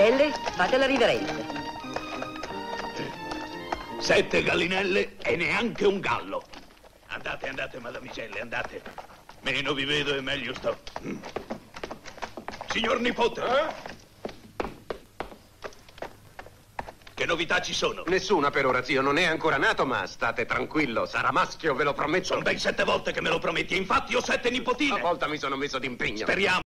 gallinelle, fate la riverenza. 7 gallinelle e neanche un gallo. Andate, andate, madamigelle, andate. Meno vi vedo e meglio sto. Signor nipote. Che novità ci sono? Nessuna per ora, zio. Non è ancora nato, ma state tranquillo. Sarà maschio, ve lo prometto. Sono ben 7 volte che me lo prometti. Infatti ho 7 nipotine. Una volta mi sono messo d'impegno. Speriamo.